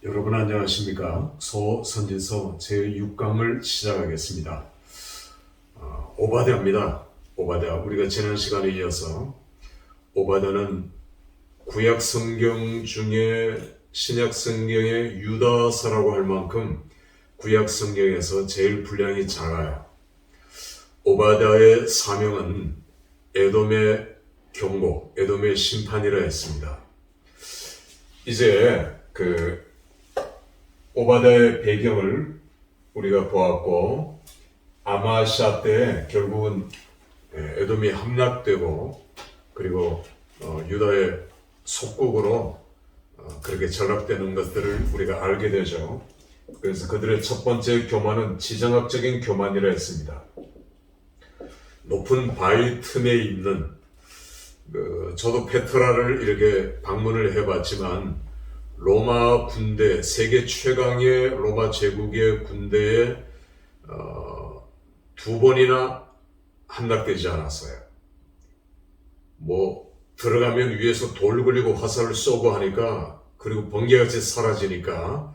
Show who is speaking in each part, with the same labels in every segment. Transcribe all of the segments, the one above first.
Speaker 1: 여러분 안녕하십니까? 소선진서 제6강을 시작하겠습니다. 오바댜입니다. 오바댜. 우리가 지난 시간에 이어서 오바댜는 구약 성경 중에 신약 성경의 유다서라고 할 만큼 구약 성경에서 제일 분량이 작아요. 오바댜의 사명은 에돔의 경고, 에돔의 심판이라 했습니다. 이제 오바댜의 배경을 우리가 보았고, 아마샤 때 결국은 에돔이 함락되고, 그리고 유다의 속국으로 그렇게 전락되는 것들을 우리가 알게 되죠. 그래서 그들의 첫 번째 교만은 지정학적인 교만이라 했습니다. 높은 바위 틈에 있는, 저도 페트라를 이렇게 방문을 해봤지만, 로마 군대, 세계 최강의 로마 제국의 군대에 두 번이나 함락되지 않았어요. 들어가면 위에서 돌 굴리고 화살을 쏘고 하니까, 그리고 번개같이 사라지니까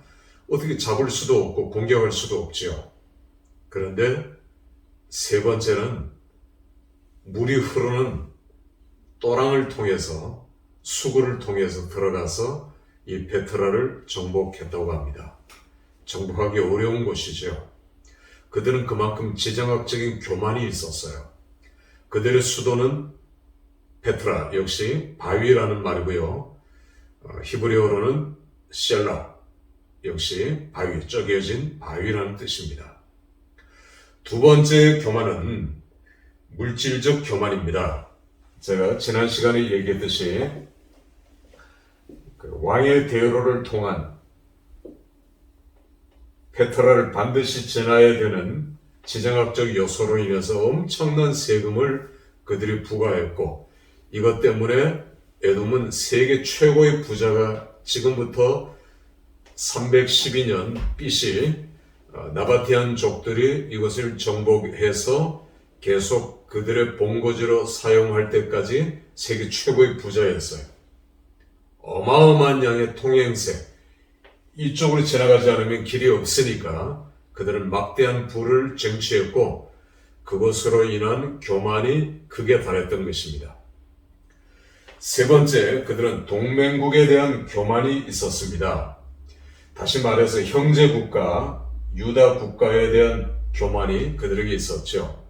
Speaker 1: 어떻게 잡을 수도 없고 공격할 수도 없죠. 그런데 세 번째는 물이 흐르는 또랑을 통해서, 수구를 통해서 들어가서 이 페트라를 정복했다고 합니다. 정복하기 어려운 곳이죠. 그들은 그만큼 지정학적인 교만이 있었어요. 그들의 수도는 페트라, 역시 바위라는 말이고요. 히브리어로는 셀라, 역시 바위, 쪼개진 바위라는 뜻입니다. 두 번째 교만은 물질적 교만입니다. 제가 지난 시간에 얘기했듯이 왕의 대로를 통한 페트라를 반드시 지나야 되는 지정학적 요소로 인해서 엄청난 세금을 그들이 부과했고, 이것 때문에 에돔은 세계 최고의 부자가 지금부터 312년 BC 나바티안족들이 이것을 정복해서 계속 그들의 본거지로 사용할 때까지 세계 최고의 부자였어요. 어마어마한 양의 통행세, 이쪽으로 지나가지 않으면 길이 없으니까 그들은 막대한 부를 쟁취했고, 그것으로 인한 교만이 극에 달했던 것입니다. 세 번째, 그들은 동맹국에 대한 교만이 있었습니다. 다시 말해서 형제국가, 유다 국가에 대한 교만이 그들에게 있었죠.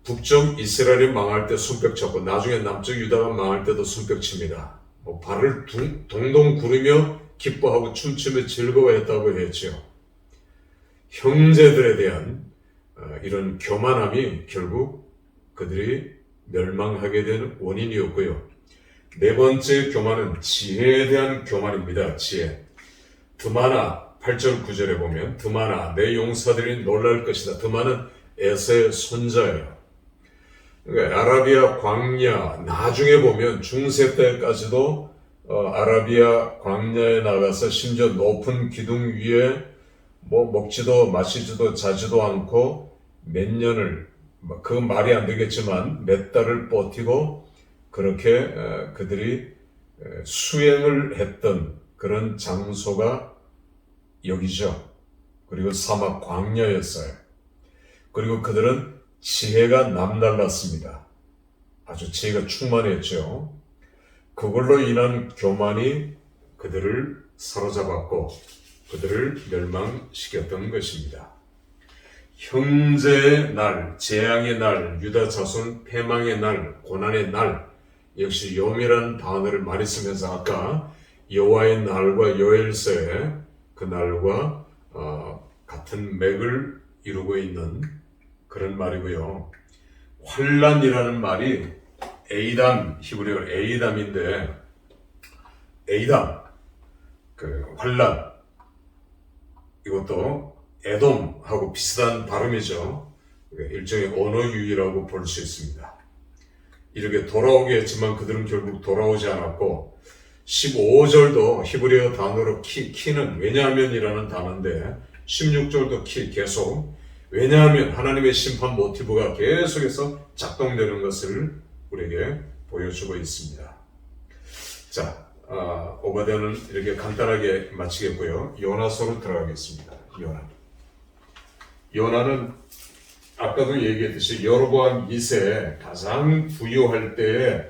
Speaker 1: 북쪽 이스라엘이 망할 때 손뼉 쳤고, 나중에 남쪽 유다가 망할 때도 손뼉 칩니다. 발을 동동 구르며 기뻐하고 춤추며 즐거워했다고 했죠. 형제들에 대한 이런 교만함이 결국 그들이 멸망하게 된 원인이었고요. 네 번째 교만은 지혜에 대한 교만입니다. 지혜. 드마나 8절 9절에 보면, 드마나 내 용사들이 놀랄 것이다. 드마는 에서의 손자예요. 그러니까 아라비아 광야, 나중에 보면 중세 때까지도 아라비아 광야에 나가서 심지어 높은 기둥 위에 먹지도 마시지도 자지도 않고 몇 년을, 그 말이 안 되겠지만 몇 달을 버티고 그렇게 그들이 수행을 했던 그런 장소가 여기죠. 그리고 사막 광야였어요. 그리고 그들은 지혜가 남달랐습니다. 아주 지혜가 충만했죠. 그걸로 인한 교만이 그들을 사로잡았고 그들을 멸망시켰던 것입니다. 형제의 날, 재앙의 날, 유다 자손 패망의 날, 고난의 날, 역시 욤이라는 단어를 많이 쓰면서 아까 여호와의 날과 요엘서의 그 날과 같은 맥을 이루고 있는 그런 말이고요. 환란이라는 말이 에이담, 히브리어 에이담인데, 에이담, 환란, 이것도 에돔하고 비슷한 발음이죠. 일종의 언어 유희라고 볼 수 있습니다. 이렇게 돌아오게 했지만 그들은 결국 돌아오지 않았고, 15절도 히브리어 단어로 키는 왜냐하면이라는 단어인데, 16절도 계속, 왜냐하면 하나님의 심판 모티브가 계속해서 작동되는 것을 우리에게 보여주고 있습니다. 자, 오바댜는 이렇게 간단하게 마치겠고요. 요나서로 들어가겠습니다. 요나는 아까도 얘기했듯이 여로보암 2세 가장 부유할 때에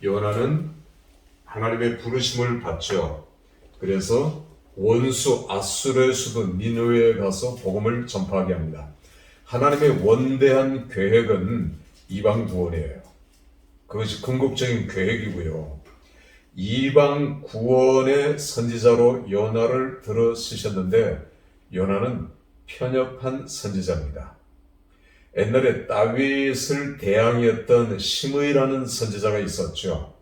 Speaker 1: 요나는 하나님의 부르심을 받죠. 그래서 원수 아수르의 수도 니느웨에 가서 복음을 전파하게 합니다. 하나님의 원대한 계획은 이방 구원이에요. 그것이 궁극적인 계획이고요. 이방 구원의 선지자로 요나를 들어 쓰셨는데 요나는 편협한 선지자입니다. 옛날에 다윗을 대항했던 시므이라는 선지자가 있었죠.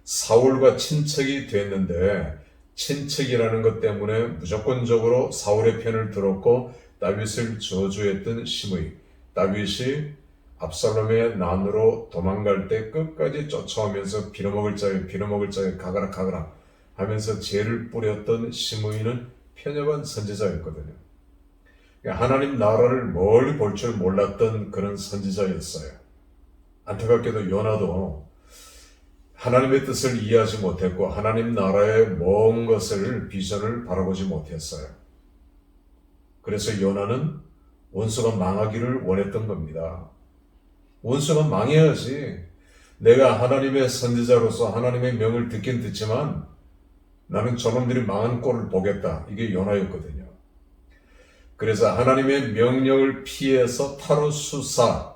Speaker 1: 사울과 친척이 됐는데 친척이라는 것 때문에 무조건적으로 사울의 편을 들었고 다윗을 저주했던 시므이. 다윗이 압살롬의 난으로 도망갈 때 끝까지 쫓아오면서 빌어먹을 자에 가거라 하면서 죄를 뿌렸던 시므이는 편협한 선지자였거든요. 하나님 나라를 멀리 볼 줄 몰랐던 그런 선지자였어요. 안타깝게도 요나도 하나님의 뜻을 이해하지 못했고 하나님 나라의 먼 것을 비전을 바라보지 못했어요. 그래서 요나는 원수가 망하기를 원했던 겁니다. 원수가 망해야지. 내가 하나님의 선지자로서 하나님의 명을 듣긴 듣지만 나는 저놈들이 망한 꼴을 보겠다. 이게 요나였거든요. 그래서 하나님의 명령을 피해서 타르수사,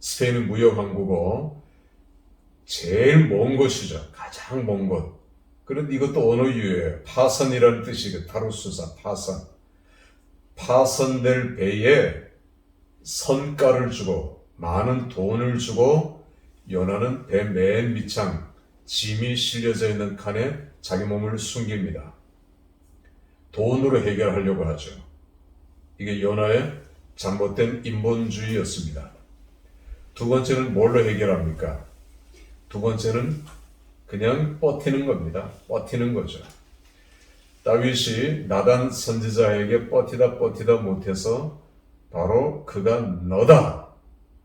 Speaker 1: 스페인은 무역항구고 제일 먼 곳이죠. 가장 먼 곳. 그런데 이것도 언어 유예예요. 파선이라는 뜻이에요. 타르수사, 파선. 파선될 배에 선가를 주고 많은 돈을 주고 요나는 배 맨 밑창 짐이 실려져 있는 칸에 자기 몸을 숨깁니다. 돈으로 해결하려고 하죠. 이게 요나의 잘못된 인본주의였습니다. 두 번째는 뭘로 해결합니까? 두 번째는 그냥 버티는 겁니다. 버티는 거죠. 다윗이 나단 선지자에게 버티다 못해서 바로 그가 너다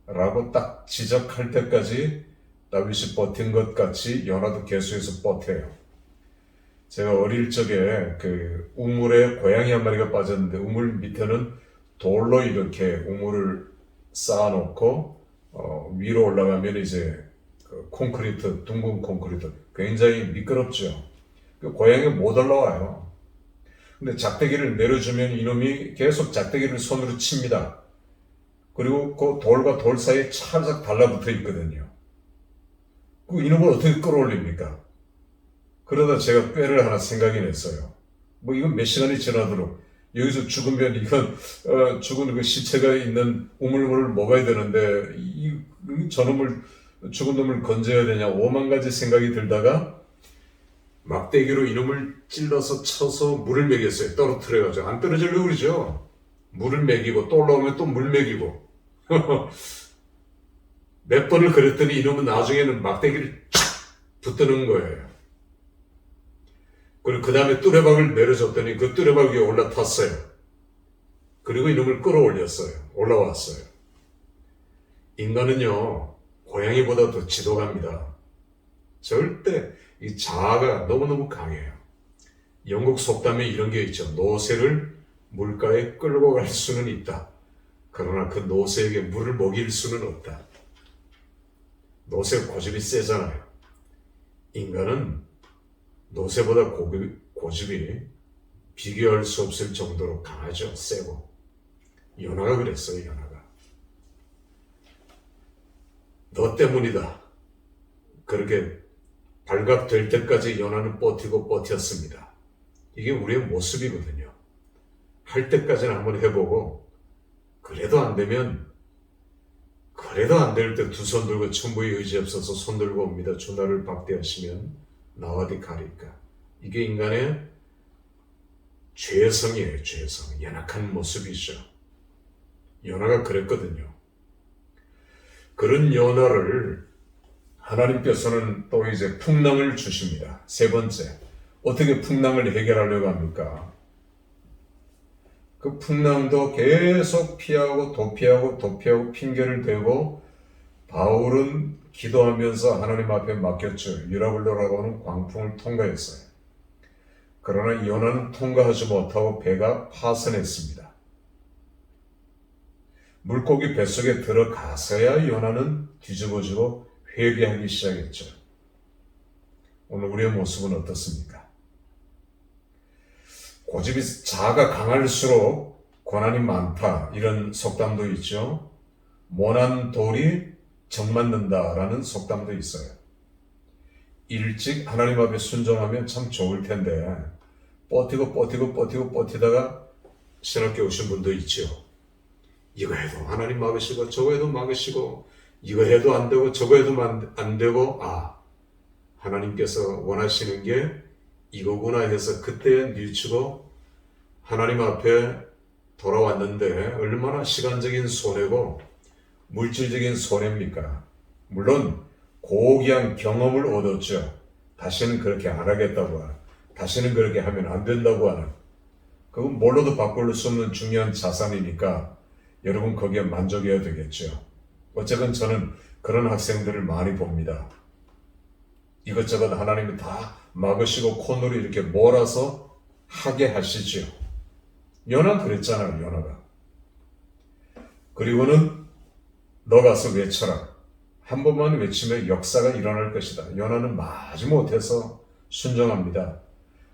Speaker 1: 라고 딱 지적할 때까지 다윗이 버틴 것 같이 요나도 계속해서 버텨요. 제가 어릴 적에 그 우물에 고양이 한 마리가 빠졌는데 우물 밑에는 돌로 이렇게 우물을 쌓아놓고 위로 올라가면 이제 그 콘크리트, 둥근 콘크리트 굉장히 미끄럽죠. 그 고양이가 못 올라와요. 근데 작대기를 내려주면 이놈이 계속 작대기를 손으로 칩니다. 그리고 그 돌과 돌 사이에 찰싹 달라붙어 있거든요. 그 이놈을 어떻게 끌어올립니까? 그러다 제가 꾀를 하나 생각이 냈어요. 뭐 이건 몇 시간이 지나도록 여기서 죽으면 이건 죽은 그 시체가 있는 우물물을 먹어야 되는데 저놈을 죽은 놈을 건져야 되냐 오만 가지 생각이 들다가 막대기로 이놈을 찔러서 쳐서 물을 먹였어요. 떨어뜨려가지고 안 떨어지려고 그러죠. 물을 먹이고 또 올라오면 또 물 먹이고 몇 번을 그랬더니 이놈은 나중에는 막대기를 촥 붙드는 거예요. 그리고 그 다음에 뚜레박을 내려줬더니 그 뚜레박 위에 올라탔어요. 그리고 이놈을 끌어올렸어요. 올라왔어요. 인간은요 고양이보다 더 지독합니다. 절대 이 자아가 너무너무 강해요. 영국 속담에 이런 게 있죠. 노새를 물가에 끌고 갈 수는 있다. 그러나 그 노새에게 물을 먹일 수는 없다. 노새 고집이 세잖아요. 인간은 노새보다 고집이 비교할 수 없을 정도로 강하죠. 세고. 요나가 그랬어요. 요나가. 너 때문이다. 그렇게 발각될 때까지 요나는 버티고 버텼습니다. 이게 우리의 모습이거든요. 할 때까지는 한번 해보고 그래도 안 되면 그래도 안 될 때 두 손 들고 천부의 의지 없어서 손 들고 옵니다. 주 나를 박대하시면 나와 어디 가리까. 이게 인간의 죄성이에요. 죄성. 연약한 모습이죠. 요나가 그랬거든요. 그런 요나를 하나님께서는 또 이제 풍랑을 주십니다. 세 번째, 어떻게 풍랑을 해결하려고 합니까? 그 풍랑도 계속 피하고 도피하고 핑계를 대고 바울은 기도하면서 하나님 앞에 맡겼죠. 유라굴로라고 하는 광풍을 통과했어요. 그러나 요나는 통과하지 못하고 배가 파선했습니다. 물고기 뱃속에 들어가서야 요나는 뒤집어지고 회개하기 시작했죠. 오늘 우리의 모습은 어떻습니까? 고집이 자아가 강할수록 고난이 많다, 이런 속담도 있죠. 모난 돌이 정 맞는다라는 속담도 있어요. 일찍 하나님 앞에 순종하면 참 좋을 텐데 버티다가 신학교 오신 분도 있죠. 이거 해도 하나님 막으시고 저거 해도 막으시고 이거 해도 안 되고 저거 해도 안 되고, 하나님께서 원하시는 게 이거구나 해서 그때 뉘우치고 하나님 앞에 돌아왔는데 얼마나 시간적인 손해고 물질적인 손해입니까? 물론 고귀한 경험을 얻었죠. 다시는 그렇게 안 하겠다고 하는, 다시는 그렇게 하면 안 된다고 하는, 그건 뭘로도 바꿀 수 없는 중요한 자산이니까 여러분 거기에 만족해야 되겠죠. 어쨌든 저는 그런 학생들을 많이 봅니다. 이것저것 하나님이 다 막으시고 코너로 이렇게 몰아서 하게 하시죠. 요나 그랬잖아요, 요나가. 그리고는 너 가서 외쳐라. 한 번만 외치면 역사가 일어날 것이다. 요나는 마지못해서 순종합니다.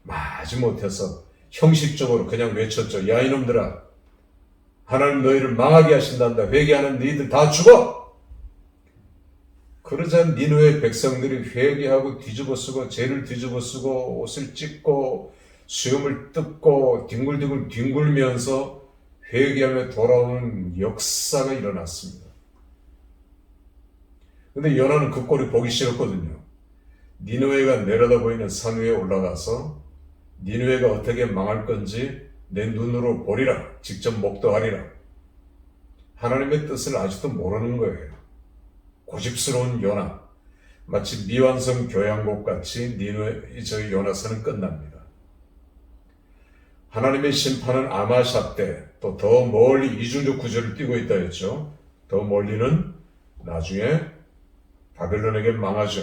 Speaker 1: 마지못해서 형식적으로 그냥 외쳤죠. 야 이놈들아, 하나님 너희를 망하게 하신단다. 회개하는 너희들 다 죽어! 그러자 니느웨 백성들이 회개하고 뒤집어쓰고 죄를 뒤집어쓰고 옷을 찢고 수염을 뜯고 뒹굴뒹굴 뒹굴면서 회개하며 돌아오는 역사가 일어났습니다. 근데 요나는 그 꼴이 보기 싫었거든요. 니느웨가 내려다 보이는 산 위에 올라가서 니느웨가 어떻게 망할 건지 내 눈으로 보리라. 직접 목도하리라. 하나님의 뜻을 아직도 모르는 거예요. 고집스러운 요나, 마치 미완성 교양곡 같이 저희 요나서는 끝납니다. 하나님의 심판은 아마샤 때, 또 더 멀리 이중적 구절을 띄고 있다 했죠. 더 멀리는 나중에 바벨론에게 망하죠.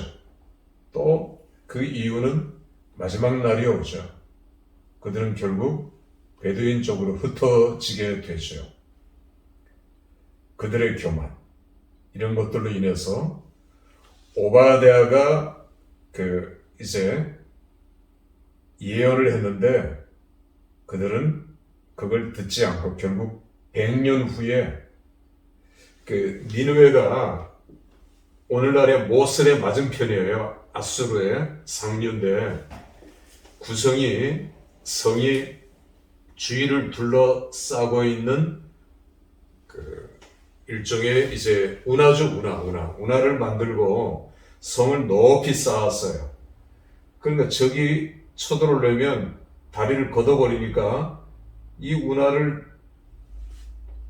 Speaker 1: 또 그 이유는 마지막 날이 오죠. 그들은 결국 베두인 쪽으로 흩어지게 되죠. 그들의 교만, 이런 것들로 인해서 오바댜가 이제 예언을 했는데 그들은 그걸 듣지 않고 결국 100년 후에 니느웨가 오늘날의 모슬의 맞은편이에요. 아수르의 상류인데 성이 주위를 둘러싸고 있는 일종의 이제 운하를 만들고 성을 높이 쌓았어요. 그러니까 적이 쳐들어오려면 다리를 걷어버리니까 이 운하를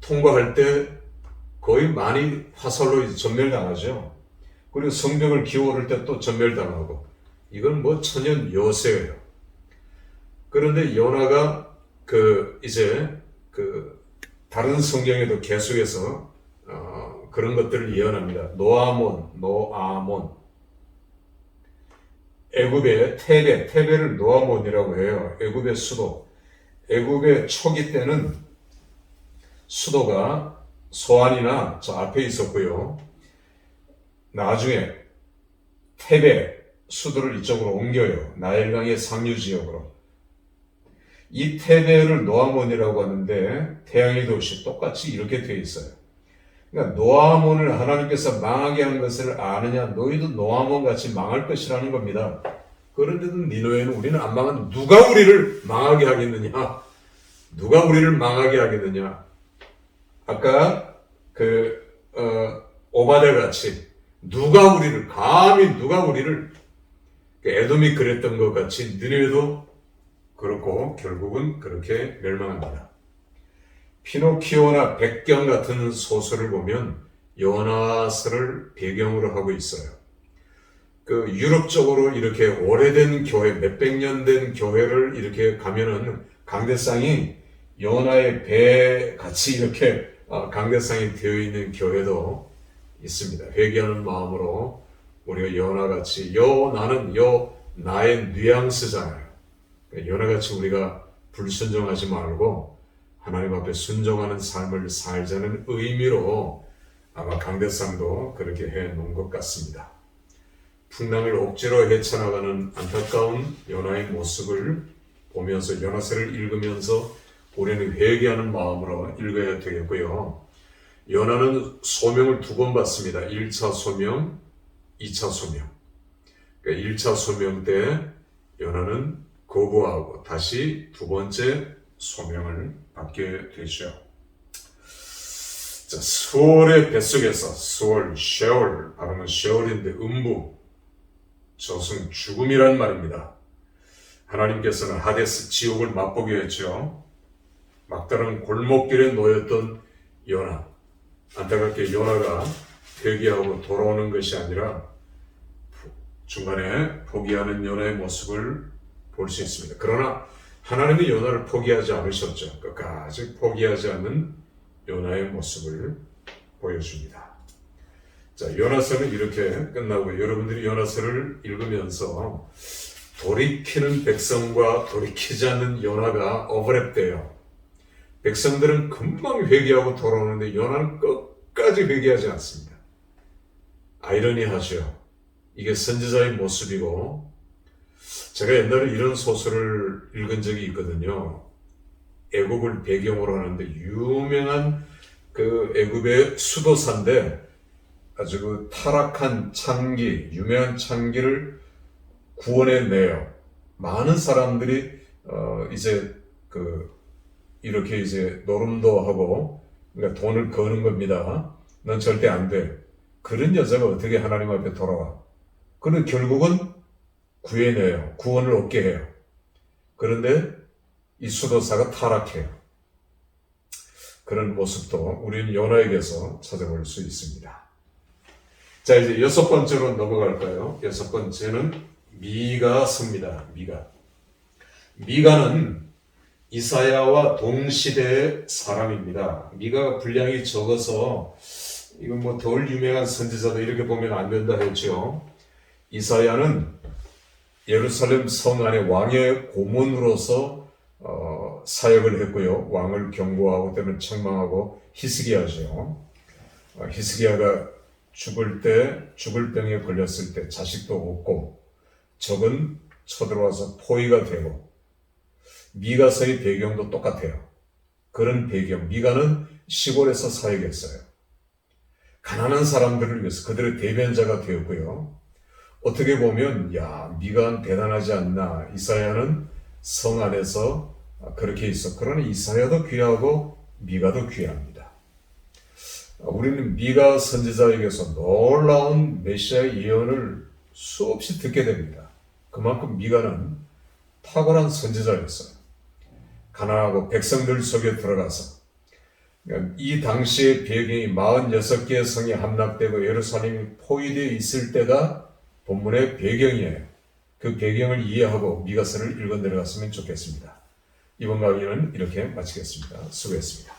Speaker 1: 통과할 때 거의 많이 화살로 전멸당하죠. 그리고 성벽을 기어오를 때 또 전멸당하고, 이건 뭐 천연 요새예요. 그런데 요나가 다른 성경에도 계속해서 그런 것들을 예언합니다. 노아몬. 애굽의 테베를 노아몬이라고 해요. 애굽의 수도. 애굽의 초기 때는 수도가 소안이나 저 앞에 있었고요. 나중에 테베 수도를 이쪽으로 옮겨요. 나일강의 상류 지역으로. 이 테베를 노아몬이라고 하는데 태양의 도시 똑같이 이렇게 되어 있어요. 그러니까 노아몬을 하나님께서 망하게 한 것을 아느냐, 너희도 노아몬 같이 망할 것이라는 겁니다. 그런데도 니느웨는 우리는 안 망하는데 누가 우리를 망하게 하겠느냐? 누가 우리를 망하게 하겠느냐? 아까 오바댜 같이 감히 누가 우리를, 에돔이 그랬던 것 같이 니느웨도 그렇고 결국은 그렇게 멸망합니다. 피노키오나 백경 같은 소설을 보면 요나서를 배경으로 하고 있어요. 유럽 쪽으로 이렇게 오래된 교회, 몇백 년 된 교회를 이렇게 가면은 강대상이 요나의 배 같이 이렇게 강대상이 되어 있는 교회도 있습니다. 회개하는 마음으로 우리가 요나같이 나는 나의 뉘앙스잖아요. 그러니까 요나같이 우리가 불순종하지 말고 하나님 앞에 순종하는 삶을 살자는 의미로 아마 강대상도 그렇게 해놓은 것 같습니다. 풍랑을 억지로 헤쳐나가는 안타까운 요나의 모습을 보면서 요나서를 읽으면서 우리는 회개하는 마음으로 읽어야 되겠고요. 요나는 소명을 2번 받습니다. 1차 소명, 2차 소명. 그러니까 1차 소명 때 요나는 거부하고 다시 2번째 소명을 받게 되죠. 자, 수월의 뱃속에서 수월, 셰올, 발음은 셰올인데 음부, 저승, 죽음이란 말입니다. 하나님께서는 하데스 지옥을 맛보게 했죠. 막다른 골목길에 놓였던 요나. 안타깝게 요나가 회개하고 돌아오는 것이 아니라 중간에 포기하는 요나의 모습을 볼 수 있습니다. 그러나 하나님이 요나를 포기하지 않으셨죠. 끝까지 포기하지 않는 요나의 모습을 보여줍니다. 자, 요나서는 이렇게 끝나고 여러분들이 요나서를 읽으면서 돌이키는 백성과 돌이키지 않는 요나가 오버랩돼요. 백성들은 금방 회개하고 돌아오는데 요나는 끝까지 회개하지 않습니다. 아이러니하죠. 이게 선지자의 모습이고, 제가 옛날에 이런 소설을 읽은 적이 있거든요. 애굽을 배경으로 하는데 유명한 그 애굽의 수도사인데 아주 그 타락한 창기, 유명한 창기를 구원해내요. 많은 사람들이 이렇게 이제 노름도 하고 그러니까 돈을 거는 겁니다. 넌 절대 안 돼. 그런 여자가 어떻게 하나님 앞에 돌아와? 그런데 결국은 구해내요. 구원을 얻게 해요. 그런데 이 수도사가 타락해요. 그런 모습도 우리는 요나에게서 찾아볼 수 있습니다. 자, 이제 6번째로 넘어갈까요? 6번째는 미가서입니다. 미가는 이사야와 동시대의 사람입니다. 미가가 분량이 적어서 이건 뭐 덜 유명한 선지자도 이렇게 보면 안 된다 했죠. 이사야는 예루살렘 성 안에 왕의 고문으로서 사역을 했고요. 왕을 경고하고 때문에 책망하고 히스기야죠. 히스기야가 죽을 병에 걸렸을 때 자식도 없고 적은 쳐들어와서 포위가 되고 미가서의 배경도 똑같아요. 그런 배경. 미가는 시골에서 사역했어요. 가난한 사람들을 위해서 그들의 대변자가 되었고요. 어떻게 보면 미가는 대단하지 않나. 이사야는 성 안에서 그렇게 있어. 그러나 이사야도 귀하고 미가도 귀합니다. 우리는 미가 선지자에게서 놀라운 메시아의 예언을 수없이 듣게 됩니다. 그만큼 미가는 탁월한 선지자였어요. 가난하고 백성들 속에 들어가서 이 당시의 배경이 46개의 성이 함락되고 예루살렘이 포위되어 있을 때가 본문의 배경이에요. 그 배경을 이해하고 미가서를 읽어 내려갔으면 좋겠습니다. 이번 강의는 이렇게 마치겠습니다. 수고했습니다.